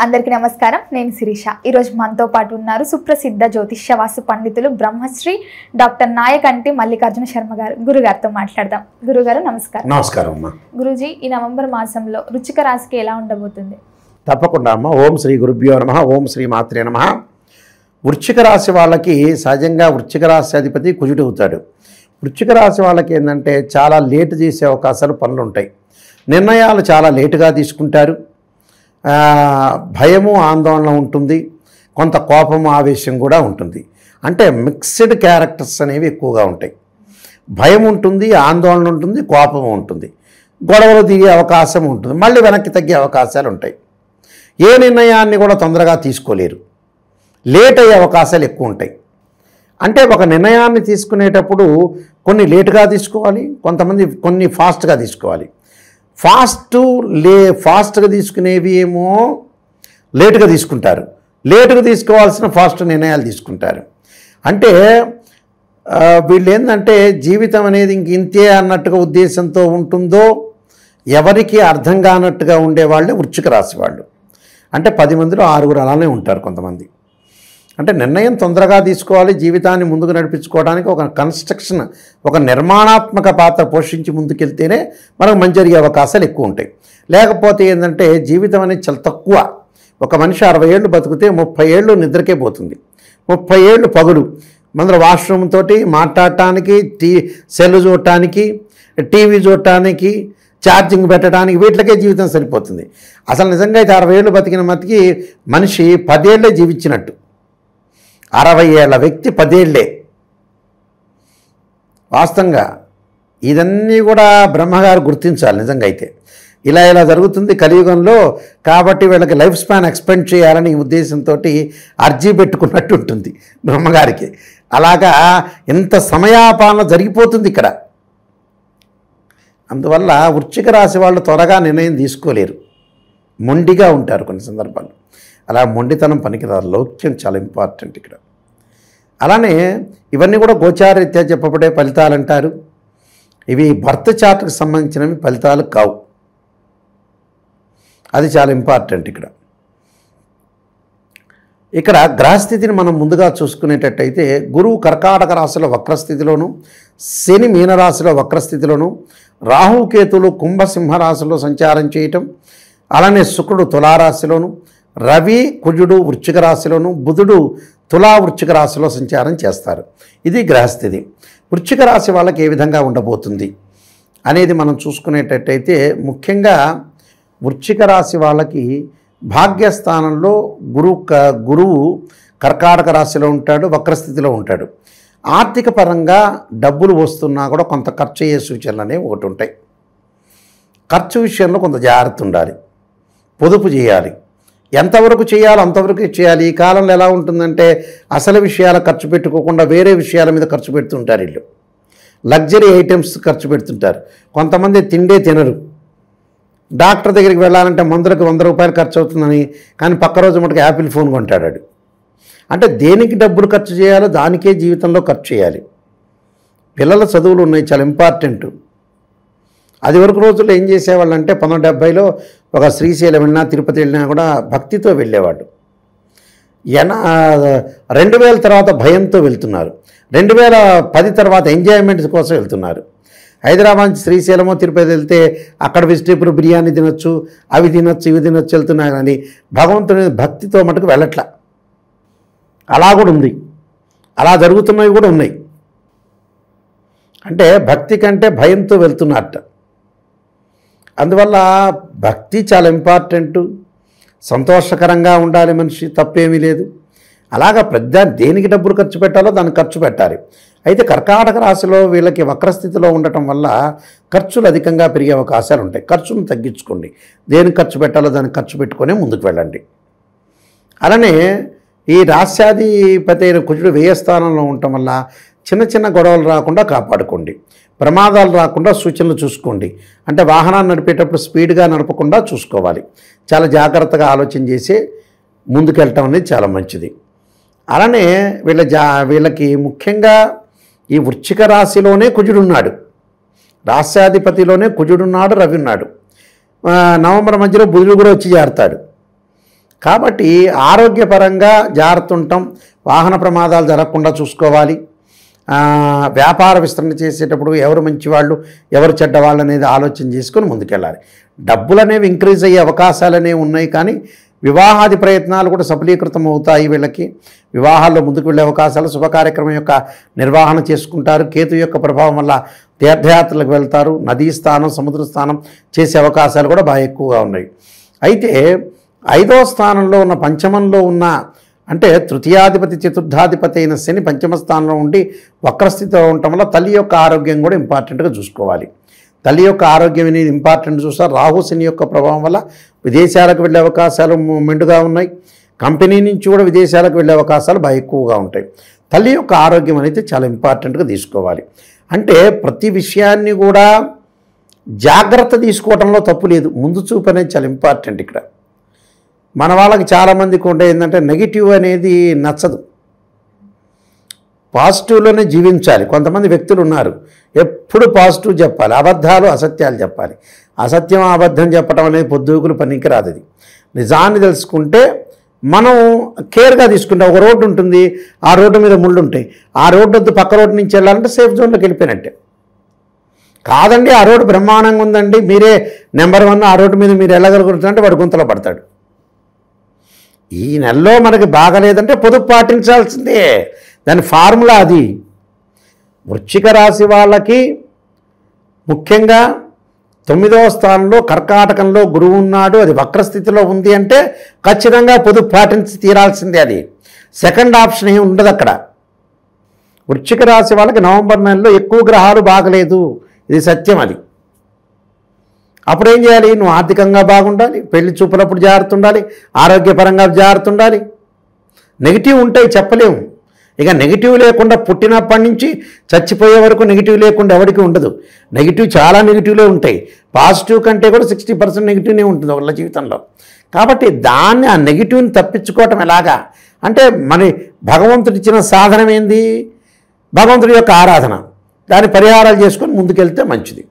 అందరికీ నమస్కారం. నేను శిరీష. ఈ రోజు మనతో పాటు ఉన్నారు సుప్రసిద్ధ జ్యోతిష్య వాస్తు పండితులు బ్రహ్మశ్రీ డాక్టర్ నాయకంటి మల్లికార్జున శర్మ గారు. గురుగారితో మాట్లాడదాం. గురుగారు నమస్కారం. నమస్కారం అమ్మా. గురూజీ, ఈ నవంబర్ మాసంలో వృశ్చిక రాశికి ఎలా ఉండబోతుంది? తప్పకుండా అమ్మ. ఓం శ్రీ గురుభ్యో నమః. ఓం శ్రీ మాత్రే నమః. వృశ్చిక రాశి వాళ్ళకి సహజంగా వృశ్చిక రాశి అధిపతి కుజుడు అవుతాడు. వృశ్చిక రాశి వాళ్ళకి ఏంటంటే చాలా లేటు చేసే అవకాశాలు పనులు ఉంటాయి. నిర్ణయాలు చాలా లేటుగా తీసుకుంటారు. భయము ఆందోళన ఉంటుంది. కొంత కోపము ఆవేశం కూడా ఉంటుంది. అంటే మిక్స్డ్ క్యారెక్టర్స్ అనేవి ఎక్కువగా ఉంటాయి. భయం ఉంటుంది, ఆందోళన ఉంటుంది, కోపం ఉంటుంది, గొడవలు దిగే అవకాశం ఉంటుంది, మళ్ళీ వెనక్కి తగ్గే అవకాశాలు ఉంటాయి. ఏ నిర్ణయాన్ని కూడా తొందరగా తీసుకోలేరు. లేట్ అయ్యే అవకాశాలు ఎక్కువ ఉంటాయి. అంటే ఒక నిర్ణయాన్ని తీసుకునేటప్పుడు కొన్ని లేటుగా తీసుకోవాలి, కొన్ని ఫాస్ట్గా తీసుకోవాలి. ఫాస్ట్గా తీసుకునేవి ఏమో లేటుగా తీసుకుంటారు, లేటుగా తీసుకోవాల్సిన ఫాస్ట్ నిర్ణయాలు తీసుకుంటారు. అంటే వీళ్ళు ఏంటంటే జీవితం అనేది ఇంతే అన్నట్టుగా ఉద్దేశంతో ఉంటుందో ఎవరికి అర్థం కానట్టుగా ఉండేవాళ్ళే వృశ్చిక రాశి వాళ్ళు. అంటే 10 మందిలో 6 అలానే ఉంటారు కొంతమంది. అంటే నిర్ణయం తొందరగా తీసుకోవాలి. జీవితాన్ని ముందుకు నడిపించుకోవడానికి ఒక కన్స్ట్రక్షన్, ఒక నిర్మాణాత్మక పాత్ర పోషించి ముందుకెళ్తేనే మనకు మంచి జరిగే అవకాశాలు ఎక్కువ ఉంటాయి. లేకపోతే ఏంటంటే జీవితం అనేది చాలా తక్కువ. ఒక మనిషి 60 ఏళ్ళు బతికితే 30 ఏళ్ళు నిద్రకే పోతుంది. 30 ఏళ్ళు పగులు మన వాష్రూమ్ తోటి మాట్లాడటానికి, సెల్ చూడటానికి, టీవీ చూడటానికి, ఛార్జింగ్ పెట్టడానికి, వీటికే జీవితం సరిపోతుంది. అసలు నిజంగా అయితే 60 ఏళ్ళు బతికిన మనిషి 10 ఏళ్ళే జీవించినట్టు. 60 ఏళ్ల వ్యక్తి 10 ఏళ్లే. వాస్తవంగా ఇదన్నీ కూడా బ్రహ్మగారు గుర్తించాలి. నిజంగా అయితే ఇలా జరుగుతుంది కలియుగంలో. కాబట్టి వీళ్ళకి లైఫ్ స్పాన్ ఎక్స్పెండ్ చేయాలని ఉద్దేశంతో అర్జీ పెట్టుకున్నట్టు ఉంటుంది బ్రహ్మగారికి. అలాగా ఇంత సమయాపాలన జరిగిపోతుంది ఇక్కడ. అందువల్ల వృశ్చిక రాశి వాళ్ళు త్వరగా నిర్ణయం తీసుకోలేరు, మొండిగా ఉంటారు కొన్ని సందర్భాలు. అలా మొండితనం పనికిరాదు. లౌక్యం చాలా ఇంపార్టెంట్ ఇక్కడ. అలానే ఇవన్నీ కూడా గోచారరీత్యా చెప్పబడే ఫలితాలు అంటారు. ఇవి బర్త్ చార్ట్కి సంబంధించినవి ఫలితాలు కావు. అది చాలా ఇంపార్టెంట్ ఇక్కడ. ఇక్కడ గ్రహస్థితిని మనం ముందుగా చూసుకునేటట్టయితే గురువు కర్కాటక రాశిలో వక్రస్థితిలోను, శని మీనరాశిలో వక్రస్థితిలోను, రాహుకేతులు కుంభసింహ రాశిలో సంచారం చేయటం, అలానే శుక్రుడు తులారాశిలోను, రవి కుజుడు వృశ్చిక రాశిలోను, బుధుడు తులా వృశ్చిక రాశిలో సంచారం చేస్తారు. ఇది గ్రహస్థితి. వృశ్చిక రాశి వాళ్ళకి ఏ విధంగా ఉండబోతుంది అనేది మనం చూసుకునేటట్టయితే ముఖ్యంగా వృశ్చిక రాశి వాళ్ళకి భాగ్యస్థానంలో గురువు కర్కాటక రాశిలో ఉంటాడు, వక్రస్థితిలో ఉంటాడు. ఆర్థిక పరంగా డబ్బులు వస్తున్నా కూడా కొంత ఖర్చు అయ్యే సూచనలు అనేవి ఒకటి ఉంటాయి. ఖర్చు విషయంలో కొంత జాగ్రత్త ఉండాలి, పొదుపు చేయాలి. ఎంతవరకు చేయాలో అంతవరకు చేయాలి. ఈ కాలంలో ఎలా ఉంటుందంటే అసలు విషయాల ఖర్చు పెట్టుకోకుండా వేరే విషయాల మీద ఖర్చు పెడుతుంటారు. వీళ్ళు లగ్జరీ ఐటమ్స్ ఖర్చు పెడుతుంటారు. కొంతమంది తిండే తినరు. డాక్టర్ దగ్గరికి వెళ్ళాలంటే మందులకు 100 రూపాయలు ఖర్చు అవుతుందని, కానీ పక్క రోజు మటుకు యాపిల్ ఫోన్ కొంటాడు. అంటే దేనికి డబ్బులు ఖర్చు చేయాలో దానికే జీవితంలో ఖర్చు చేయాలి. పిల్లల చదువులు ఉన్నాయి, చాలా ఇంపార్టెంట్. అది వరకు రోజుల్లో ఏం చేసేవాళ్ళు అంటే 1970లో ఒక శ్రీశైలం వెళ్ళినా, తిరుపతి వెళ్ళినా కూడా భక్తితో వెళ్ళేవాడు. 2000 తర్వాత భయంతో వెళ్తున్నారు. 2010 తర్వాత ఎంజాయ్మెంట్ కోసం వెళ్తున్నారు. హైదరాబాద్ నుంచి శ్రీశైలమో తిరుపతి వెళ్తే అక్కడ వెజిటేబుల్ బిర్యానీ తినొచ్చు, అవి తినొచ్చు, ఇవి తినొచ్చు వెళ్తున్నారు. కానీ భగవంతుని భక్తితో మటుకు వెళ్ళట్లా. అలా కూడా ఉంది, అలా జరుగుతున్నవి కూడా ఉన్నాయి. అంటే భక్తి కంటే భయంతో వెళ్తున్నట్ట. అందువల్ల భక్తి చాలా ఇంపార్టెంటు. సంతోషకరంగా ఉండాలి మనిషి, తప్పేమీ లేదు. అలాగా పెద్ద దేనికి డబ్బులు ఖర్చు పెట్టాలో దానికి ఖర్చు పెట్టాలి. అయితే కర్కాటక రాశిలో వీళ్ళకి వక్రస్థితిలో ఉండటం వల్ల ఖర్చులు అధికంగా పెరిగే అవకాశాలు ఉంటాయి. ఖర్చును తగ్గించుకోండి. దేనికి ఖర్చు పెట్టాలో దానికి ఖర్చు పెట్టుకొని ముందుకు వెళ్ళండి. అలానే ఈ రాశ్యాధిపతి అయిన కుజుడు వ్యయ స్థానంలో ఉండటం వల్ల చిన్న గొడవలు రాకుండా కాపాడుకోండి. ప్రమాదాలు రాకుండా సూచనలు చూసుకోండి. అంటే వాహనాన్ని నడిపేటప్పుడు స్పీడ్గా నడపకుండా చూసుకోవాలి. చాలా జాగ్రత్తగా ఆలోచన చేసి ముందుకెళ్ళటం అనేది చాలా మంచిది. అలానే వీళ్ళకి ముఖ్యంగా ఈ వృశ్చిక రాశిలోనే కుజుడున్నాడు. రాశ్యాధిపతిలోనే కుజుడున్నాడు, రవి ఉన్నాడు. నవంబర్ మధ్యలో బుధుడు కూడా వచ్చి చేరతాడు. కాబట్టి ఆరోగ్యపరంగా జాగ్రత్త ఉంటాం, వాహన ప్రమాదాలు జరగకుండా చూసుకోవాలి. వ్యాపార విస్తరణ చేసేటప్పుడు ఎవరు మంచివాళ్ళు ఎవరు చెడ్డవాళ్ళు అనేది ఆలోచన చేసుకొని ముందుకెళ్ళాలి. డబ్బులు అనేవి ఇంక్రీజ్ అయ్యే అవకాశాలు అనేవి ఉన్నాయి, కానీ వివాహాది ప్రయత్నాలు కూడా సఫలీకృతం అవుతాయి. వీళ్ళకి వివాహాల్లో ముందుకు వెళ్ళే అవకాశాలు, శుభకార్యక్రమం యొక్క నిర్వహణ చేసుకుంటారు. కేతు యొక్క ప్రభావం వల్ల తీర్థయాత్రలకు వెళ్తారు. నదీ స్థానం, సముద్ర స్థానం చేసే అవకాశాలు కూడా బాగా ఎక్కువగా ఉన్నాయి. అయితే 5వ స్థానంలో ఉన్న, పంచమంలో ఉన్న, అంటే తృతీయాధిపతి చతుర్థాధిపతి అయిన శని పంచమ స్థానంలో ఉండి వక్రస్థితిలో ఉండటం వల్ల తల్లి యొక్క ఆరోగ్యం కూడా ఇంపార్టెంట్గా చూసుకోవాలి. తల్లి యొక్క ఆరోగ్యం అనేది ఇంపార్టెంట్ చూస్తారు. రాహు శని యొక్క ప్రభావం వల్ల విదేశాలకు వెళ్ళే అవకాశాలు మెండుగా ఉన్నాయి. కంపెనీ నుంచి కూడా విదేశాలకు వెళ్ళే అవకాశాలు బాగా ఎక్కువగా ఉంటాయి. తల్లి యొక్క ఆరోగ్యం అనేది చాలా ఇంపార్టెంట్గా తీసుకోవాలి. అంటే ప్రతి విషయాన్ని కూడా జాగ్రత్త తీసుకోవడంలో తప్పు లేదు. ముందు చూపు అనేది చాలా ఇంపార్టెంట్. ఇక్కడ మన వాళ్ళకి చాలామందికి ఉండే ఏంటంటే నెగిటివ్ అనేది నచ్చదు, పాజిటివ్లోనే జీవించాలి. కొంతమంది వ్యక్తులు ఉన్నారు, ఎప్పుడు పాజిటివ్ చెప్పాలి, అబద్ధాలు అసత్యాలు చెప్పాలి. అసత్యం అబద్ధం చెప్పడం అనేది పొద్దుగులు పనికిరాదు. అది నిజాన్ని తెలుసుకుంటే మనం కేర్గా తీసుకుంటాం. ఒక రోడ్డు ఉంటుంది, ఆ రోడ్డు మీద ముళ్ళు ఉంటాయి. ఆ రోడ్డు వద్దు, పక్క రోడ్డు నుంచి వెళ్ళాలంటే సేఫ్ జోన్లోకి వెళ్ళిపోయినట్టే. కాదండి ఆ రోడ్డు బ్రహ్మాండంగా ఉందండి, మీరే నెంబర్ 1, ఆ రోడ్డు మీద మీరు వెళ్ళగలుగుతుంటే వాడు గుంతలో పడతాడు. ఈ నెలలో మనకి బాగలేదంటే పొదుపు పాటించాల్సిందే, దాని ఫార్ములా అది. వృశ్చిక రాశి వాళ్ళకి ముఖ్యంగా 9వ స్థానంలో కర్కాటకంలో గురువు ఉన్నాడు, అది వక్రస్థితిలో ఉంది అంటే ఖచ్చితంగా పొదుపు పాటించి తీరాల్సిందే. అది సెకండ్ ఆప్షన్ ఏమి ఉండదు అక్కడ. వృశ్చిక రాశి వాళ్ళకి నవంబర్ నెలలో ఎక్కువ గ్రహాలు బాగలేదు, ఇది సత్యం. అది అప్పుడు ఏం చేయాలి? నువ్వు ఆర్థికంగా బాగుండాలి, పెళ్లి చూపులప్పుడు జాగ్రత్త ఉండాలి, ఆరోగ్యపరంగా జాగ్రత్త ఉండాలి. నెగిటివ్ ఉంటాయి చెప్పలేము. ఇక నెగిటివ్ లేకుండా పుట్టినప్పటి నుంచి చచ్చిపోయే వరకు నెగిటివ్ లేకుండా ఎవరికి ఉండదు. నెగిటివ్ చాలా నెగిటివ్లే ఉంటాయి. పాజిటివ్ కంటే కూడా 60% నెగిటివ్నే ఉంటుంది వాళ్ళ జీవితంలో. కాబట్టి దాన్ని, ఆ నెగిటివ్ని తప్పించుకోవటం ఎలాగా అంటే మన భగవంతుడు ఇచ్చిన సాధనం ఏంది? భగవంతుడి యొక్క ఆరాధన. దాని పరిహారాలు చేసుకొని ముందుకెళ్తే మంచిది.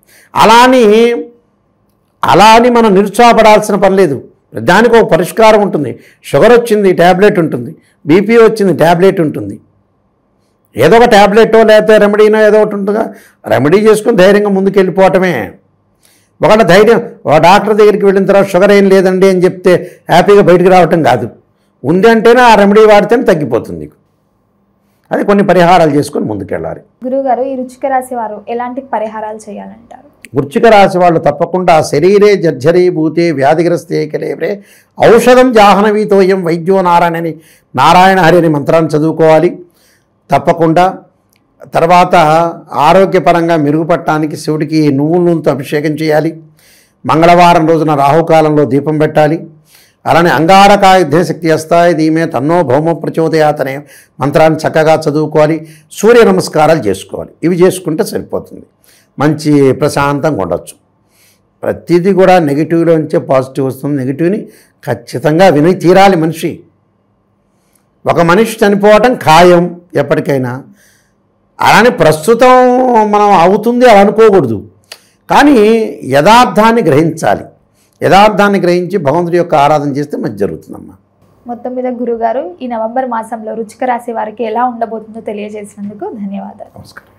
అలా అని మనం నిరుత్సాహపడాల్సిన పని లేదు. దానికి ఒక పరిష్కారం ఉంటుంది. షుగర్ వచ్చింది, ట్యాబ్లెట్ ఉంటుంది. బీపీ వచ్చింది, ట్యాబ్లెట్ ఉంటుంది. ఏదో ఒక ట్యాబ్లెటో లేకపోతే రెమెడీనో ఏదో ఒకటి ఉంటుందిగా, రెమెడీ చేసుకుని ధైర్యంగా ముందుకు వెళ్ళిపోవటమే. ఒకళ్ళ ధైర్యం, డాక్టర్ దగ్గరికి వెళ్ళిన తర్వాత షుగర్ ఏం లేదండి అని చెప్తే హ్యాపీగా బయటకు రావటం కాదు. ఉంది అంటేనే ఆ రెమెడీ వాడితేనే తగ్గిపోతుంది. అది కొన్ని పరిహారాలు చేసుకొని ముందుకెళ్ళాలి. గురువుగారు, ఈ వృశ్చిక రాశి వారు ఎలాంటి పరిహారాలు చేయాలంటారు? వృశ్చిక రాశి వాళ్ళు తప్పకుండా శరీరే జర్జరీభూతే వ్యాధిగ్రస్తే కలేవరే ఔషధం జాహ్నవీతోయం వైద్యో నారాయణని, నారాయణ హరి అని మంత్రాన్ని చదువుకోవాలి తప్పకుండా. తర్వాత ఆరోగ్యపరంగా మెరుగుపడటానికి శివుడికి నువ్వుల నూనెతో అభిషేకం చేయాలి. మంగళవారం రోజున రాహుకాలంలో దీపం పెట్టాలి. అలానే అంగారకాయుద్ధే శక్తి వస్తాయి ధీమే తన్నో భౌమ ప్రచోదయాత్ అనే మంత్రాన్ని చక్కగా చదువుకోవాలి. సూర్య నమస్కారాలు చేసుకోవాలి. ఇవి చేసుకుంటే సరిపోతుంది. మంచి ప్రశాంతంగా ఉండొచ్చు. ప్రతిదీ కూడా నెగిటివ్లోంచే పాజిటివ్ వస్తుంది. నెగిటివ్ని ఖచ్చితంగా విని తీరాలి మనిషి. ఒక మనిషి చనిపోవటం ఖాయం ఎప్పటికైనా. అలానే ప్రస్తుతం మనం అవుతుంది అలా అనుకోకూడదు, కానీ యథార్థాన్ని గ్రహించాలి. యథార్థాన్ని గ్రహించి భగవంతుడి యొక్క ఆరాధన చేస్తే మంచి జరుగుతుందమ్మా. మొత్తం మీద గురుగారు, ఈ నవంబర్ మాసంలో వృశ్చిక రాశి వారికి ఎలా ఉండబోతుందో తెలియజేసినందుకు ధన్యవాదాలు. నమస్కారం.